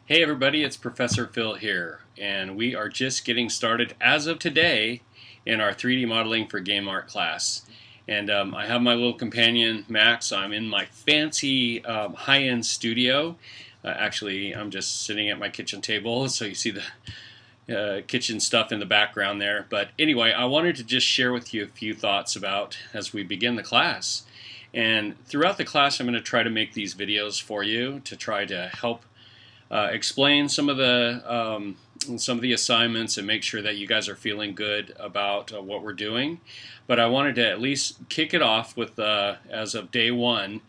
Hey everybody, it's Professor Phil here, and we are just getting started as of today in our 3D modeling for game art class. And I have my little companion Max. I'm in my fancy high-end studio. Actually, I'm just sitting at my kitchen table, so you see the kitchen stuff in the background there. But anyway, I wanted to just share with you a few thoughts about as we begin the class. And throughout the class, I'm going to try to make these videos for you to try to help explain some of the assignments and make sure that you guys are feeling good about what we're doing. But I wanted to at least kick it off with, as of day one,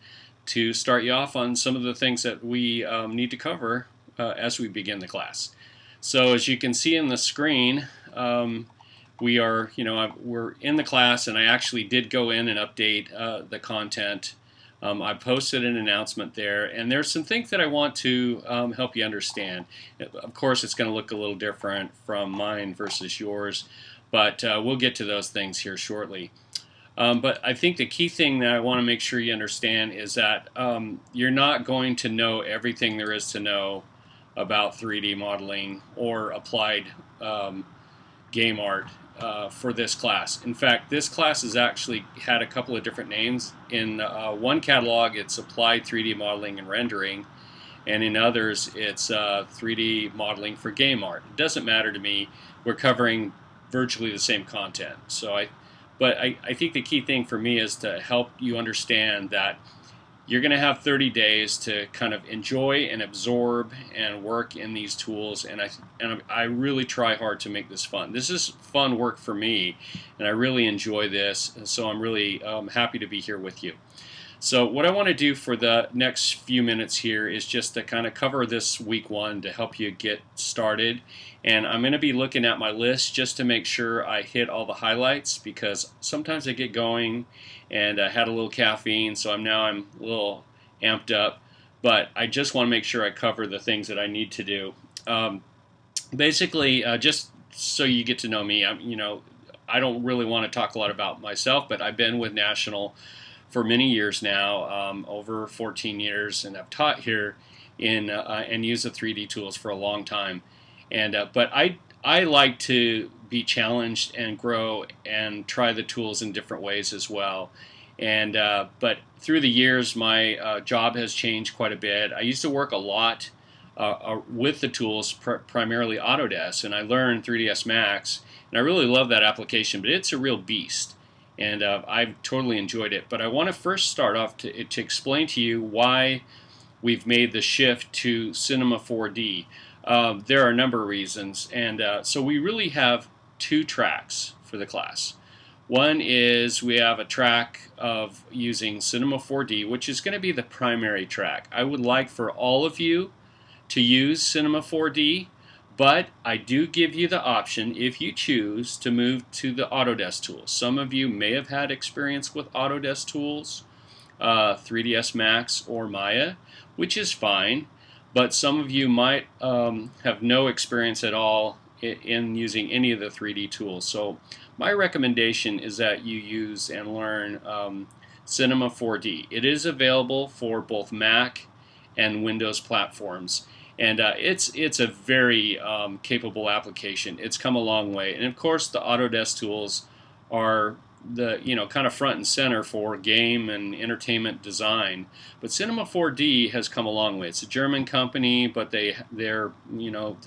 to start you off on some of the things that we need to cover as we begin the class. So as you can see in the screen, we're in the class, and I actually did go in and update the content. I posted an announcement there, and there's some things that I want to help you understand. Of course, it's going to look a little different from mine versus yours, but we'll get to those things here shortly. But I think the key thing that I want to make sure you understand is that you're not going to know everything there is to know about 3D modeling or applied game art for this class. In fact, this class has actually had a couple of different names. In one catalog, it's Applied 3D Modeling and Rendering, and in others, it's 3D Modeling for Game Art. It doesn't matter to me. We're covering virtually the same content. But I think the key thing for me is to help you understand that you're going to have 30 days to kind of enjoy and absorb and work in these tools, and I really try hard to make this fun. This is fun work for me, and I really enjoy this, so I'm really happy to be here with you. So what I want to do for the next few minutes here is just to kind of cover this week one to help you get started. And I'm going to be looking at my list just to make sure I hit all the highlights, because sometimes I get going and I had a little caffeine, so I'm a little amped up. But I just want to make sure I cover the things that I need to do. Basically, just so you get to know me, I don't really want to talk a lot about myself, but I've been with National for many years now, over 14 years, and I've taught here and used the 3D tools for a long time. And but I like to be challenged and grow and try the tools in different ways as well. And but through the years, my job has changed quite a bit. I used to work a lot with the tools, primarily Autodesk, and I learned 3ds Max, and I really love that application, but it's a real beast. And I've totally enjoyed it. But I want to first start off to explain to you why we've made the shift to Cinema 4D. There are a number of reasons, and so we really have two tracks for the class. One is we have a track of using Cinema 4D, which is going to be the primary track. I would like for all of you to use Cinema 4D, but I do give you the option, if you choose, to move to the Autodesk tools. Some of you may have had experience with Autodesk tools, 3ds Max or Maya, which is fine, but some of you might have no experience at all in using any of the 3D tools. So my recommendation is that you use and learn Cinema 4D. It is available for both Mac and Windows platforms. And it's a very capable application. It's come a long way, and of course the Autodesk tools are the kind of front and center for game and entertainment design. But Cinema 4D has come a long way. It's a German company, but their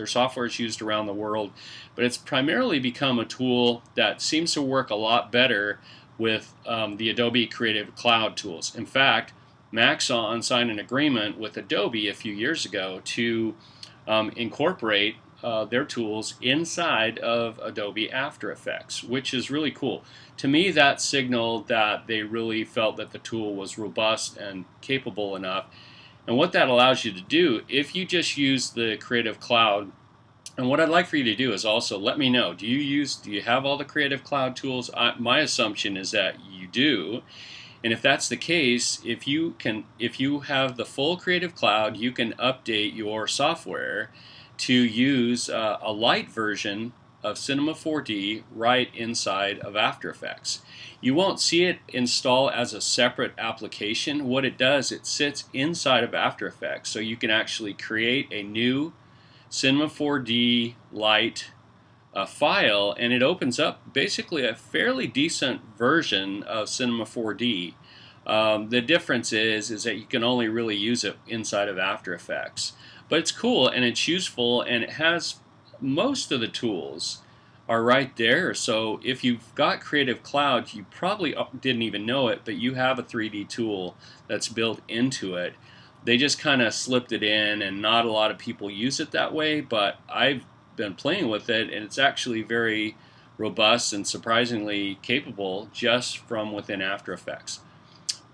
software is used around the world. But it's primarily become a tool that seems to work a lot better with the Adobe Creative Cloud tools. In fact, Maxon signed an agreement with Adobe a few years ago to incorporate their tools inside of Adobe After Effects, which is really cool. To me, that signaled that they really felt that the tool was robust and capable enough. And what that allows you to do, if you just use the Creative Cloud, and what I'd like for you to do is also let me know, do you have all the Creative Cloud tools? My assumption is that you do. And if that's the case, if you have the full Creative Cloud, you can update your software to use a light version of Cinema 4D right inside of After Effects. You won't see it install as a separate application. What it does, it sits inside of After Effects, so you can actually create a new Cinema 4D Lite file, and it opens up basically a fairly decent version of Cinema 4D. The difference is that you can only really use it inside of After Effects. But it's cool and it's useful, and it has most of the tools are right there. So if you've got Creative Cloud, you probably didn't even know it, but you have a 3D tool that's built into it. They just kind of slipped it in, and not a lot of people use it that way, but I've been playing with it, and it's actually very robust and surprisingly capable just from within After Effects.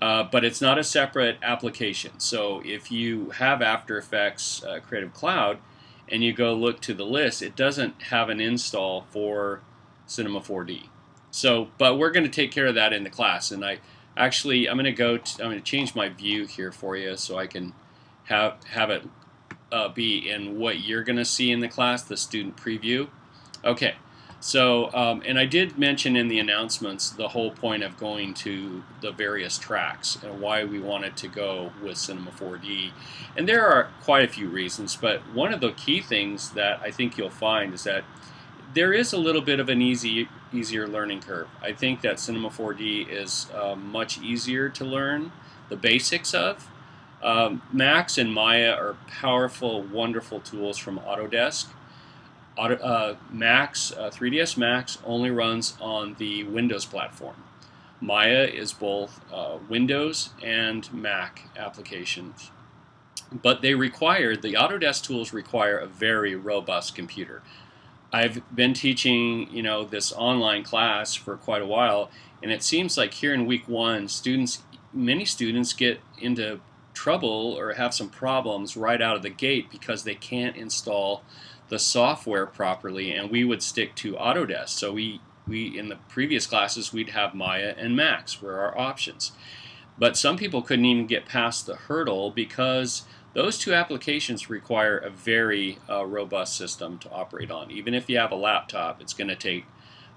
But it's not a separate application. So if you have After Effects Creative Cloud and you go look to the list, it doesn't have an install for Cinema 4D. So, but we're going to take care of that in the class. And I'm going to change my view here for you so I can have it be in what you're going to see in the class, the student preview. Okay. So, and I did mention in the announcements the whole point of going to the various tracks and why we wanted to go with Cinema 4D. And there are quite a few reasons, but one of the key things that I think you'll find is that there is a little bit of an easier learning curve. I think that Cinema 4D is much easier to learn the basics of. Max and Maya are powerful, wonderful tools from Autodesk. 3ds Max only runs on the Windows platform. Maya is both Windows and Mac applications. But the Autodesk tools require a very robust computer. I've been teaching, this online class for quite a while, and it seems like here in week 1, many students get into trouble or have some problems right out of the gate because they can't install the software properly, and we would stick to Autodesk. So we in the previous classes we'd have Maya and Max were our options, but some people couldn't even get past the hurdle because those two applications require a very robust system to operate on. Even if you have a laptop, it's going to take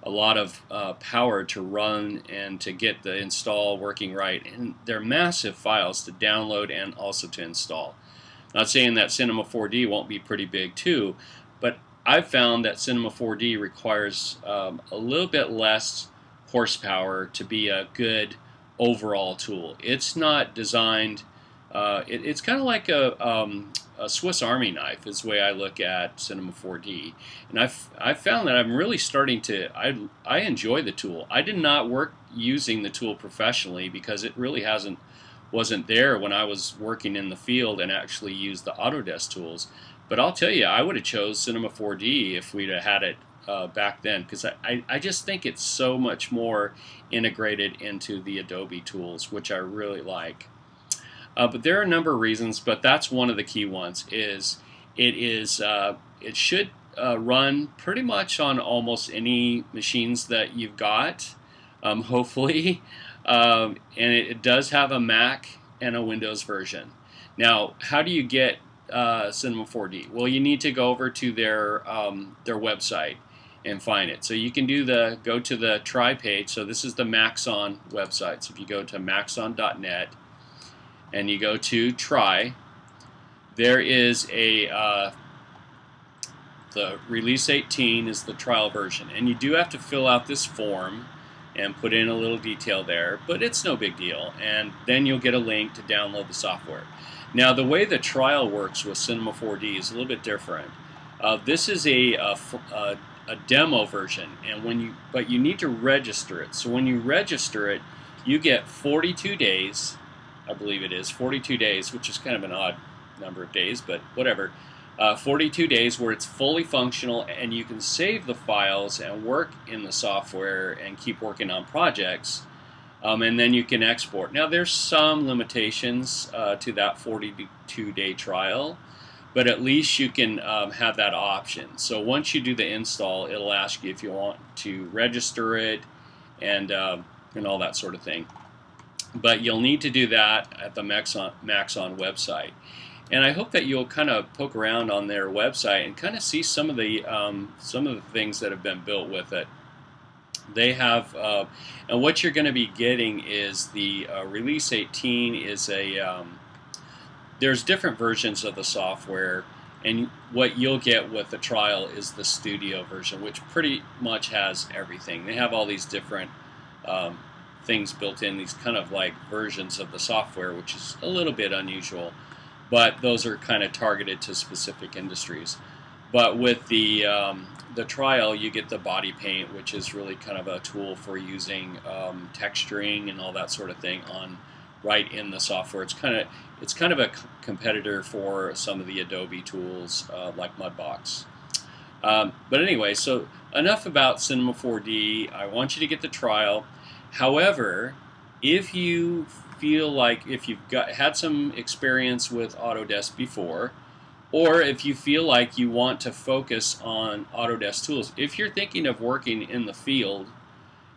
a lot of power to run and to get the install working right, and they're massive files to download and also to install. Not saying that Cinema 4D won't be pretty big too, but I've found that Cinema 4D requires a little bit less horsepower to be a good overall tool. It's not designed, it's kind of like a Swiss Army knife is the way I look at Cinema 4D. And I've found that I'm really starting to, I enjoy the tool. I did not work using the tool professionally because it really wasn't there when I was working in the field and actually used the Autodesk tools. But I'll tell you, I would have chose Cinema 4D if we'd have had it back then, because I just think it's so much more integrated into the Adobe tools, which I really like. But there are a number of reasons, but that's one of the key ones. It should run pretty much on almost any machines that you've got, hopefully. And it does have a Mac and a Windows version. Now, how do you get Cinema 4D? Well, you need to go over to their website and find it. So you can go to the Try page. So this is the Maxon website. So if you go to maxon.net and you go to Try, there is the Release 18 is the trial version, and you do have to fill out this form and put in a little detail there, but it's no big deal, and then you'll get a link to download the software. Now, the way the trial works with Cinema 4D is a little bit different. This is a demo version, but you need to register it. So when you register it, you get 42 days, I believe it is 42 days, which is kind of an odd number of days, but whatever. 42 days where it's fully functional, and you can save the files and work in the software and keep working on projects, and then you can export. Now, there's some limitations to that 42-day trial, but at least you can have that option. So once you do the install, it'll ask you if you want to register it and all that sort of thing. But you'll need to do that at the Maxon website. And I hope that you'll kind of poke around on their website and kind of see some of the things that have been built with it. They have, and what you're going to be getting is the Release 18 is there's different versions of the software, and what you'll get with the trial is the Studio version, which pretty much has everything. They have all these different things built in, these kind of like versions of the software, which is a little bit unusual, but those are kind of targeted to specific industries. But with the trial, you get the body paint, which is really kind of a tool for using texturing and all that sort of thing on right in the software. It's kind of a competitor for some of the Adobe tools like Mudbox. But anyway, so enough about Cinema 4D. I want you to get the trial. However, if you feel like if you've had some experience with Autodesk before, or if you feel like you want to focus on Autodesk tools, if you're thinking of working in the field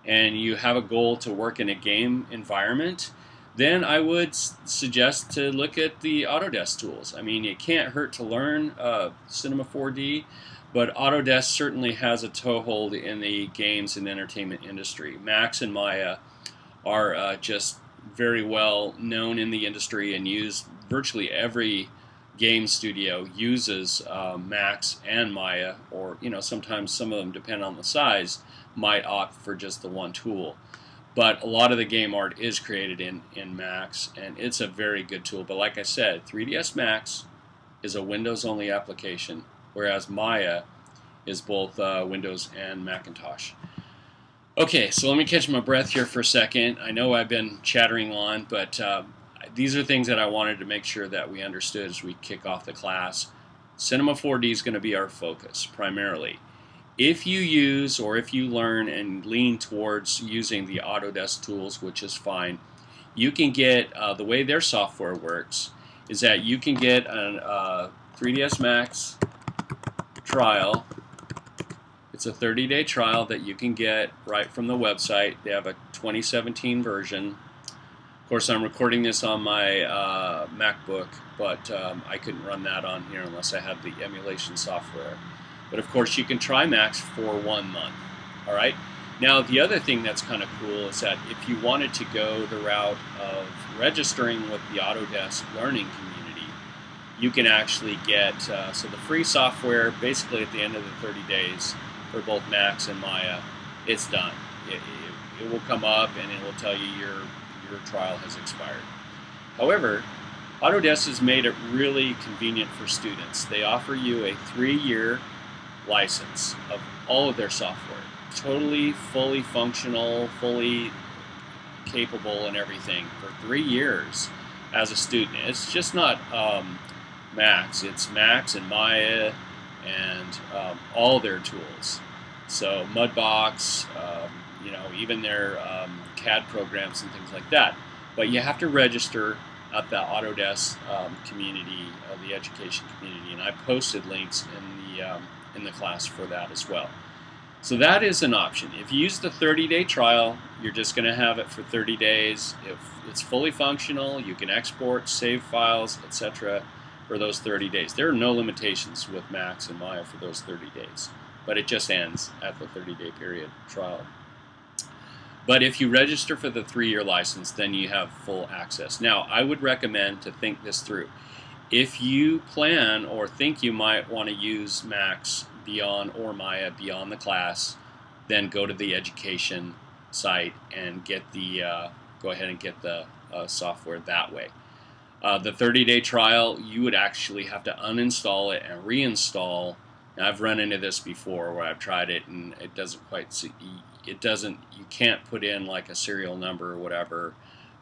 and you have a goal to work in a game environment, then I would suggest to look at the Autodesk tools. I mean, it can't hurt to learn Cinema 4D, but Autodesk certainly has a toehold in the games and entertainment industry. Max and Maya are just very well known in the industry and used. Virtually every game studio uses Max and Maya, or sometimes some of them, depend on the size, might opt for just the one tool. But a lot of the game art is created in Max, and it's a very good tool. But like I said, 3ds Max is a Windows-only application, whereas Maya is both Windows and Macintosh. Okay, so let me catch my breath here for a second. I know I've been chattering on, but these are things that I wanted to make sure that we understood as we kick off the class. Cinema 4D is going to be our focus primarily. If you use, or if you learn and lean towards using the Autodesk tools, which is fine, you can get, the way their software works is that you can get a 3ds Max trial. It's a 30-day trial that you can get right from the website. They have a 2017 version. Of course, I'm recording this on my MacBook, but I couldn't run that on here unless I had the emulation software. But of course, you can try Max for 1 month. All right. Now, the other thing that's kind of cool is that if you wanted to go the route of registering with the Autodesk Learning Community, you can actually get so the free software. Basically, at the end of the 30 days for both Max and Maya, it's done. It will come up and it will tell you your trial has expired. However, Autodesk has made it really convenient for students. They offer you a 3-year license of all of their software. Totally, fully functional, fully capable and everything for 3 years as a student. It's just not Max. It's Max and Maya and all their tools. So Mudbox, even their CAD programs and things like that. But you have to register at the Autodesk community, the education community, and I posted links in the class for that as well. So that is an option. If you use the 30-day trial, you're just going to have it for 30 days. If it's fully functional, you can export, save files, etc. for those 30 days. There are no limitations with Max and Maya for those 30 days, but it just ends at the 30-day period trial. But if you register for the 3-year license, then you have full access. Now, I would recommend to think this through. If you plan or think you might want to use Max beyond or Maya beyond the class, then go to the education site and get the go ahead and get the software that way. The 30-day trial, you would actually have to uninstall it and reinstall. Now, I've run into this before where I've tried it and it doesn't quite see. It doesn't. You can't put in like a serial number or whatever.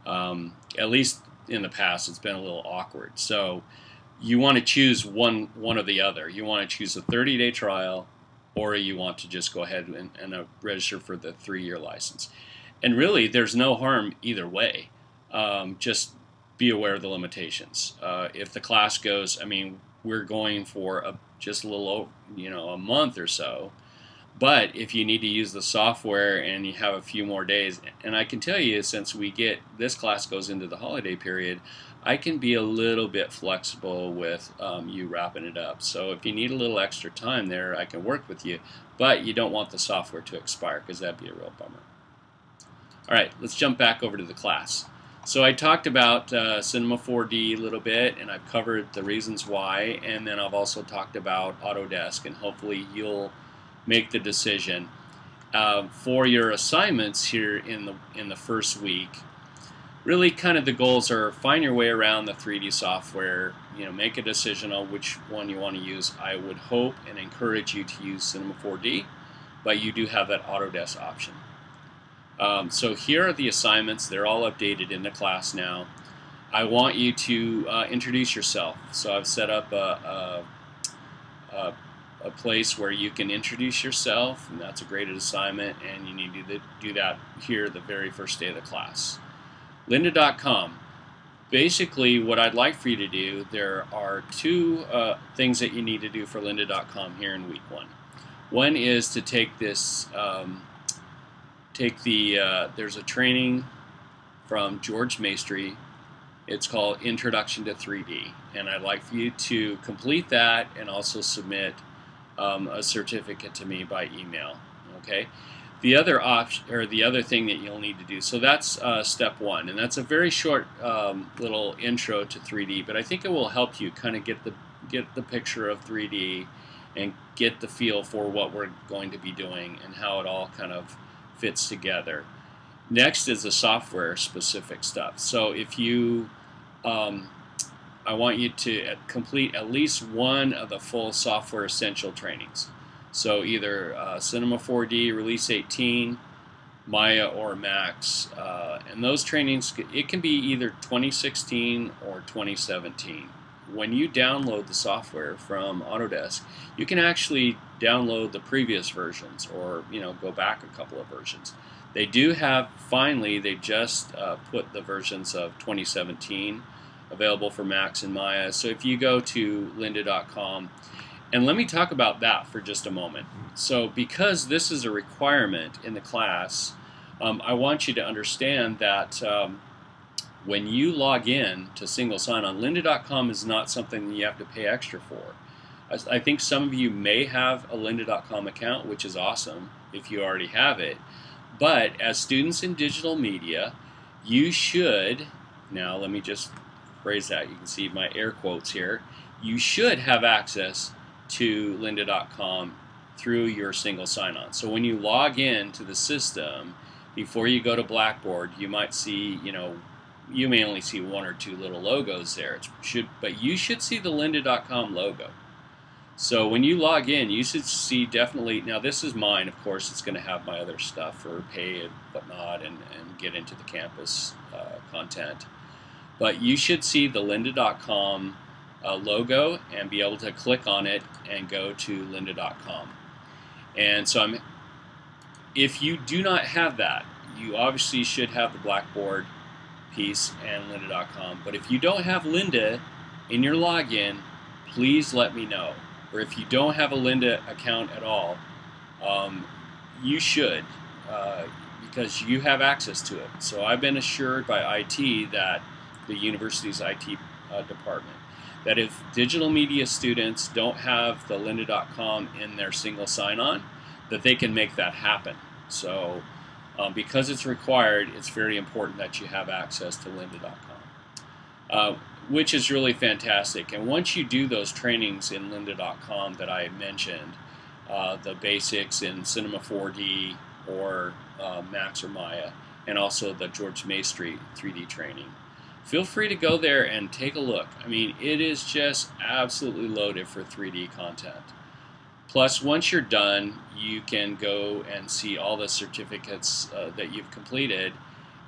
At least in the past, it's been a little awkward. So you want to choose one or the other. You want to choose a 30-day trial, or you want to just go ahead and register for the 3-year license. And really, there's no harm either way. Just be aware of the limitations. If the class goes, I mean, we're going for just a little over, a month or so. But if you need to use the software and you have a few more days, and I can tell you, since this class goes into the holiday period, I can be a little bit flexible with you wrapping it up. So if you need a little extra time there, I can work with you, but you don't want the software to expire because that'd be a real bummer. All right, let's jump back over to the class. So I talked about Cinema 4D a little bit, and I've covered the reasons why, and then I've also talked about Autodesk, and hopefully you'll make the decision. For your assignments here in the first week, really kind of the goals are find your way around the 3D software, make a decision on which one you want to use. I would hope and encourage you to use Cinema 4D, but you do have that Autodesk option. So here are the assignments. They're all updated in the class now. I want you to introduce yourself. So I've set up a place where you can introduce yourself, and that's a graded assignment, and you need to do that here the very first day of the class. Lynda.com. Basically, what I'd like for you to do, there are two things that you need to do for Lynda.com here in week one. One is to take this, there's a training from George Maestri. It's called Introduction to 3D, and I'd like for you to complete that and also submit a certificate to me by email. Okay. The other option, or the other thing that you'll need to do, so that's step one, and that's a very short little intro to 3D, but I think it will help you kind of get the picture of 3D and get the feel for what we're going to be doing and how it all kind of fits together. Next is the software specific stuff. So if you, I want you to complete at least one of the full software essential trainings. So either Cinema 4D, Release 18, Maya, or Max. And those trainings, it can be either 2016 or 2017. When you download the software from Autodesk, you can actually download the previous versions or go back a couple of versions. They do have, finally, they just put the versions of 2017 available for Max and Maya. So if you go to lynda.com, and let me talk about that for just a moment. So because this is a requirement in the class, I want you to understand that when you log in to single sign-on, lynda.com is not something that you have to pay extra for. I think some of you may have a lynda.com account, which is awesome if you already have it. But as students in digital media, you should, now let me just phrase that, you can see my air quotes here, you should have access to lynda.com through your single sign-on. So when you log in to the system, before you go to Blackboard, you might see, you may only see one or two little logos there. But you should see the lynda.com logo. So when you log in, you should see definitely, now this is mine, of course, it's going to have my other stuff for pay and whatnot and get into the campus content. But you should see the lynda.com logo and be able to click on it and go to lynda.com. And so if you do not have that, you obviously should have the Blackboard piece and lynda.com. But if you don't have Lynda in your login, please let me know. Or if you don't have a Lynda account at all, you should, because you have access to it. So I've been assured by IT, that the university's IT department, that if digital media students don't have the lynda.com in their single sign-on, that they can make that happen. So because it's required, it's very important that you have access to lynda.com, which is really fantastic. And once you do those trainings in lynda.com that I mentioned, the basics in Cinema 4D or Max or Maya, and also the George Maestri 3D training, feel free to go there and take a look. I mean, it is just absolutely loaded for 3D content. Plus, once you're done, you can go and see all the certificates that you've completed,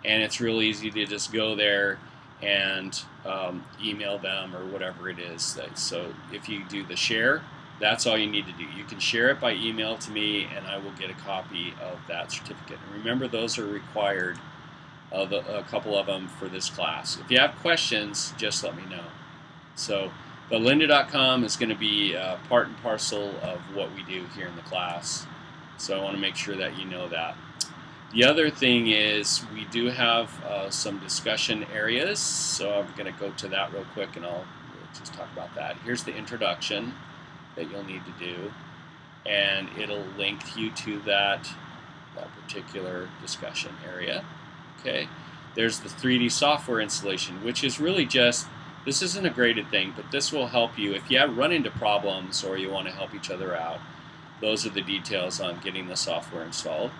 and it's real easy to just go there and email them or whatever it is. So if you do the share, that's all you need to do. You can share it by email to me, and I will get a copy of that certificate. And remember, those are required, a couple of them for this class. If you have questions, just let me know. So, but lynda.com is going to be part and parcel of what we do here in the class. So I want to make sure that you know that. The other thing is we do have some discussion areas, so I'm going to go to that real quick and we'll just talk about that. Here's the introduction that you'll need to do, and it'll link you to that particular discussion area. Okay, there's the 3D software installation, which is really just, this isn't a graded thing, but this will help you if you run into problems or you want to help each other out. Those are the details on getting the software installed.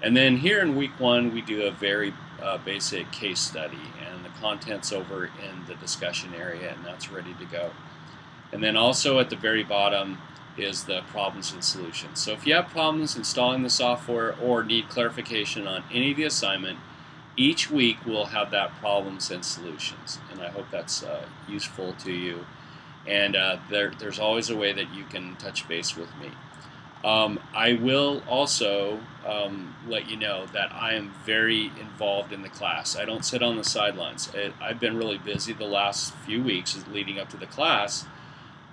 And then here in week 1, we do a very basic case study, and the content's over in the discussion area, and that's ready to go. And then also at the very bottom is the problems and solutions. So if you have problems installing the software or need clarification on any of the assignment, each week we'll have that problems and solutions. And I hope that's useful to you. And there's always a way that you can touch base with me. I will also let you know that I am very involved in the class. I don't sit on the sidelines. I've been really busy the last few weeks leading up to the class,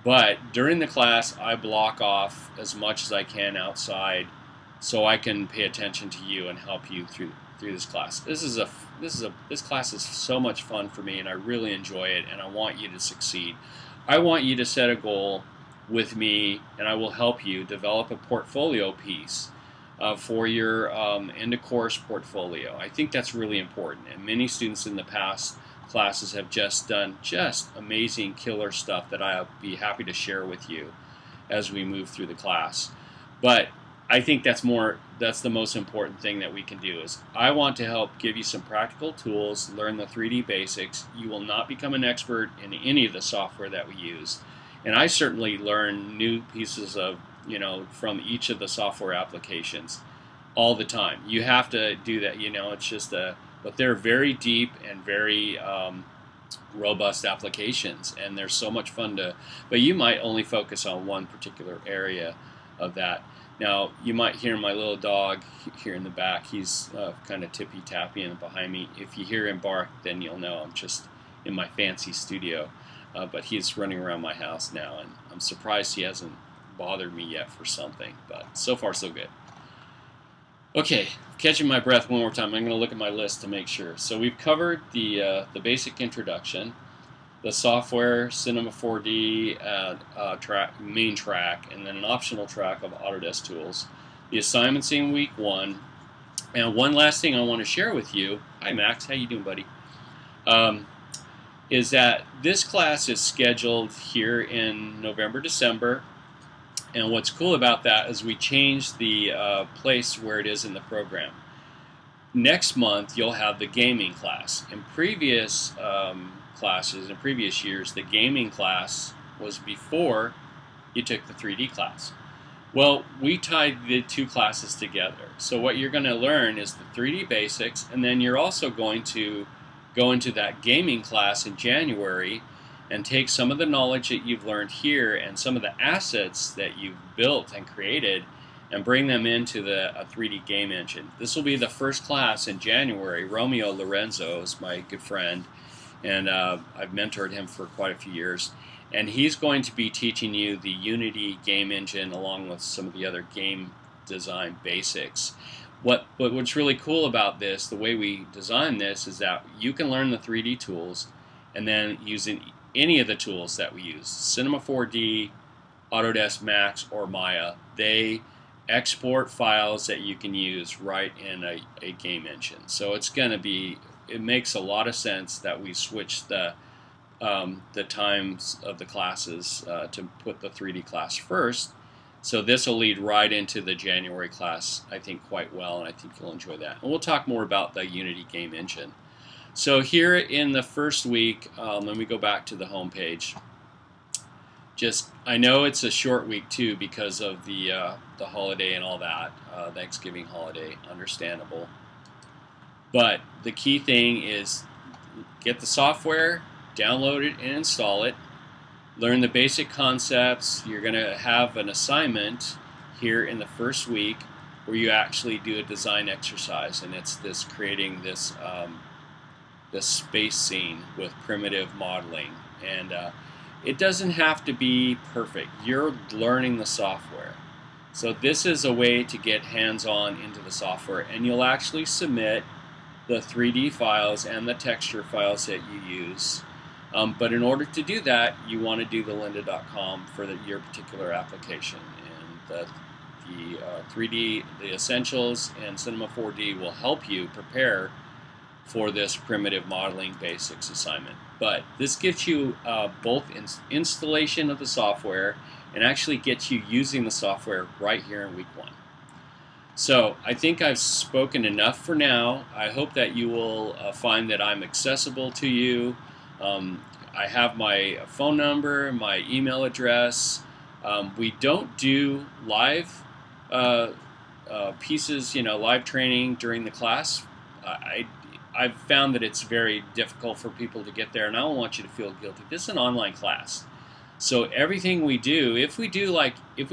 but during the class I block off as much as I can outside so I can pay attention to you and help you through this class. This class is so much fun for me, and I really enjoy it, and I want you to succeed. I want you to set a goal with me, and I will help you develop a portfolio piece for your end-of-course portfolio. I think that's really important, and many students in the past classes have done amazing killer stuff that I'll be happy to share with you as we move through the class. But I think that's the most important thing that we can do. Is I want to help give you some practical tools, learn the 3D basics. You will not become an expert in any of the software that we use. And I certainly learn new pieces of, from each of the software applications all the time. You have to do that, it's just but they're very deep and very robust applications, and they're so much fun but you might only focus on one particular area of that. Now, you might hear my little dog here in the back. He's kind of tippy-tappy and behind me. If you hear him bark, then you'll know I'm just in my fancy studio. But he's running around my house now, and I'm surprised he hasn't bothered me yet for something, but so far so good. Okay, catching my breath one more time. I'm going to look at my list to make sure. So we've covered the basic introduction, the software, Cinema 4D main track, and then an optional track of Autodesk tools. The assignments in week 1, and one last thing I want to share with you. Hi Max, how you doing, buddy? Is that this class is scheduled here in November, December, and what's cool about that is we changed the place where it is in the program. Next month you'll have the gaming class. In previous classes, in previous years, the gaming class was before you took the 3D class. Well, we tied the two classes together. So what you're going to learn is the 3D basics, and then you're also going to go into that gaming class in January and take some of the knowledge that you've learned here and some of the assets that you've built and created and bring them into a 3D game engine. This will be the first class in January. Romeo Lorenzo is my good friend, and I've mentored him for quite a few years, and he's going to be teaching you the Unity game engine along with some of the other game design basics. What's really cool about this, the way we design this, is that you can learn the 3D tools and then using any of the tools that we use, Cinema 4D, Autodesk Max, or Maya, they export files that you can use right in a game engine. So it makes a lot of sense that we switch the times of the classes to put the 3D class first. So this will lead right into the January class, I think, quite well, and I think you'll enjoy that. And we'll talk more about the Unity game engine. So here in the first week, let me go back to the home page. I know it's a short week too because of the holiday and all that, Thanksgiving holiday, understandable. But the key thing is get the software, download it and install it. Learn the basic concepts. You're going to have an assignment here in the first week where you actually do a design exercise, and it's creating this space scene with primitive modeling. And it doesn't have to be perfect. You're learning the software. So this is a way to get hands-on into the software, and you'll actually submit the 3D files and the texture files that you use. But in order to do that, you want to do the lynda.com for your particular application. And the 3D, the Essentials and Cinema 4D will help you prepare for this primitive modeling basics assignment. But this gives you both installation of the software and actually gets you using the software right here in week 1. So I think I've spoken enough for now. I hope that you will find that I'm accessible to you. I have my phone number, my email address. We don't do live pieces, live training during the class. I've found that it's very difficult for people to get there, and I don't want you to feel guilty. This is an online class. So everything we do, if we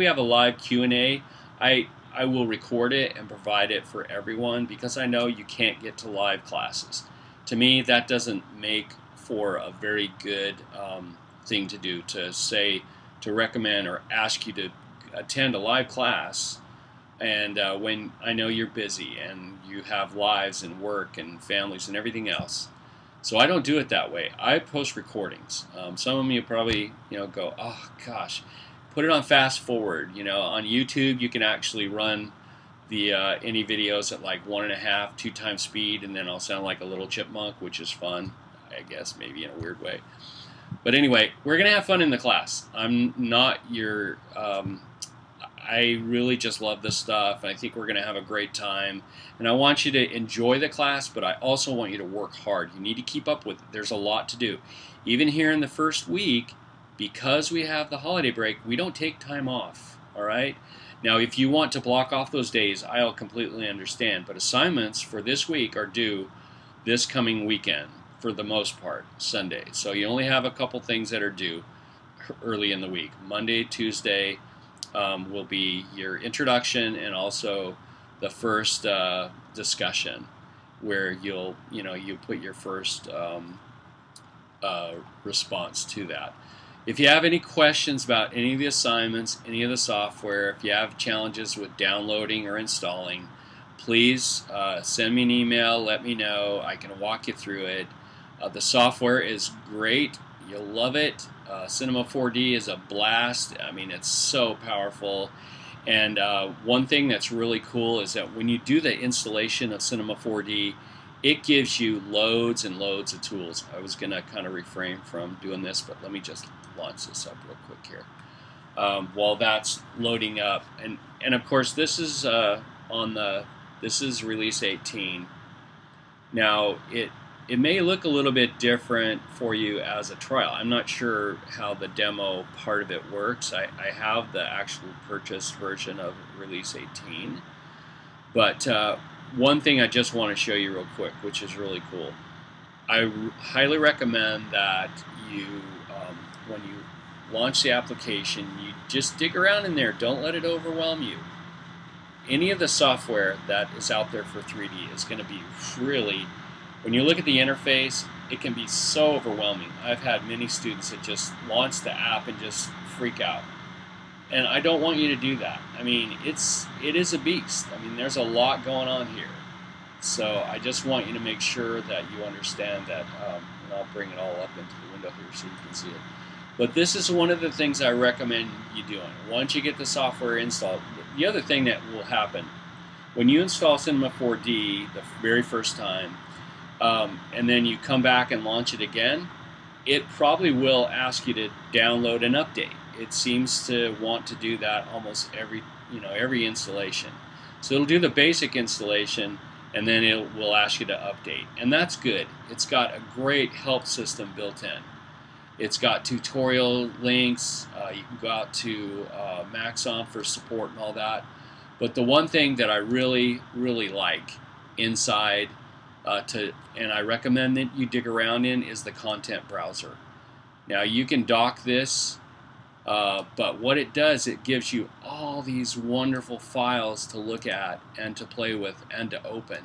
have a live Q&A, I will record it and provide it for everyone, because I know you can't get to live classes. To me, that doesn't make for a very good thing to do, to recommend or ask you to attend a live class, and when I know you're busy and you have lives and work and families and everything else. So I don't do it that way. I post recordings. Some of you probably go, oh gosh, put it on fast forward. On YouTube you can actually run the any videos at like 1.5, 2 times speed, and then I'll sound like a little chipmunk, which is fun, I guess, maybe in a weird way. But anyway, we're gonna have fun in the class. I'm not your I really just love this stuff. I think we're going to have a great time. And I want you to enjoy the class, but I also want you to work hard. You need to keep up with it. There's a lot to do. Even here in the first week, because we have the holiday break, we don't take time off. All right? Now, if you want to block off those days, I'll completely understand. But assignments for this week are due this coming weekend, for the most part, Sunday. So you only have a couple things that are due early in the week. Monday, Tuesday, will be your introduction, and also the first discussion, where you put your first response to that. If you have any questions about any of the assignments, any of the software, if you have challenges with downloading or installing, please send me an email, let me know. I can walk you through it. The software is great. You'll love it. Cinema 4D is a blast. I mean, it's so powerful. And one thing that's really cool is that when you do the installation of Cinema 4D, it gives you loads and loads of tools. I was going to kind of refrain from doing this, but let me just launch this up real quick here. While that's loading up, and of course this is this is release 18. Now it may look a little bit different for you as a trial. I'm not sure how the demo part of it works. I have the actual purchased version of release 18. But one thing I just want to show you real quick, which is really cool. I highly recommend that you, when you launch the application, you just dig around in there. Don't let it overwhelm you. Any of the software that is out there for 3D is going to be really, when you look at the interface, it can be so overwhelming. I've had many students that just launch the app and just freak out. And I don't want you to do that. I mean, it is a beast. I mean, there's a lot going on here. So I just want you to make sure that you understand that, and I'll bring it all up into the window here so you can see it. But this is one of the things I recommend you doing. Once you get the software installed, the other thing that will happen, when you install Cinema 4D the very first time, and then you come back and launch it again, it probably will ask you to download an update. It seems to want to do that almost every installation. So it'll do the basic installation, and then it will ask you to update. And that's good. It's got a great help system built in. It's got tutorial links. You can go out to Maxon for support and all that. But the one thing that I really, really like inside, and I recommend that you dig around in, is the content browser. Now you can dock this, but what it does, it gives you all these wonderful files to look at and to play with and to open.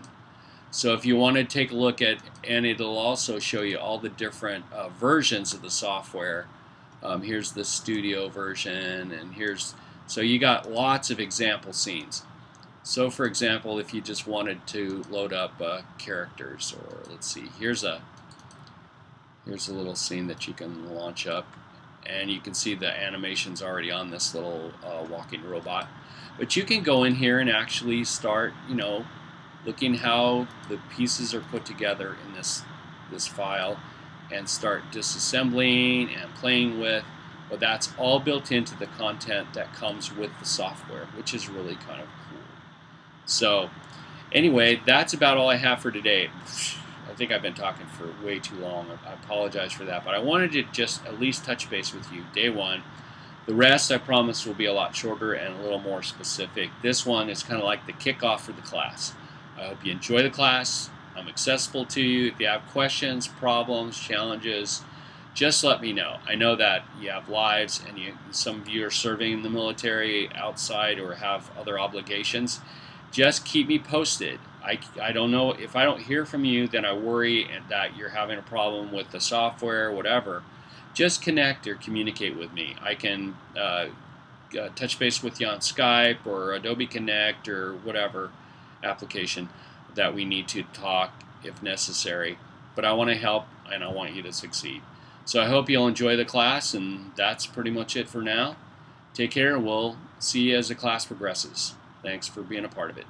So if you want to take a look at, and it'll also show you all the different versions of the software. Here's the studio version, and here's So you got lots of example scenes. So for example, if you just wanted to load up characters, or let's see, here's a little scene that you can launch up, and you can see the animations already on this little walking robot. But you can go in here and actually start, looking how the pieces are put together in this file, and start disassembling and playing with. But that's all built into the content that comes with the software, which is really kind of cool. So anyway, that's about all I have for today. I think I've been talking for way too long. I apologize for that, but I wanted to just at least touch base with you day one. The rest, I promise, will be a lot shorter and a little more specific. This one is kind of like the kickoff for the class. I hope you enjoy the class. I'm accessible to you. If you have questions, problems, challenges, just let me know. I know that you have lives, and some of you are serving in the military outside or have other obligations. Just keep me posted. I don't know, if I don't hear from you, then I worry that you're having a problem with the software, whatever. Just connect or communicate with me. I can touch base with you on Skype or Adobe Connect or whatever application that we need to talk if necessary. But I want to help, and I want you to succeed. So I hope you'll enjoy the class, and that's pretty much it for now. Take care, and we'll see you as the class progresses. Thanks for being a part of it.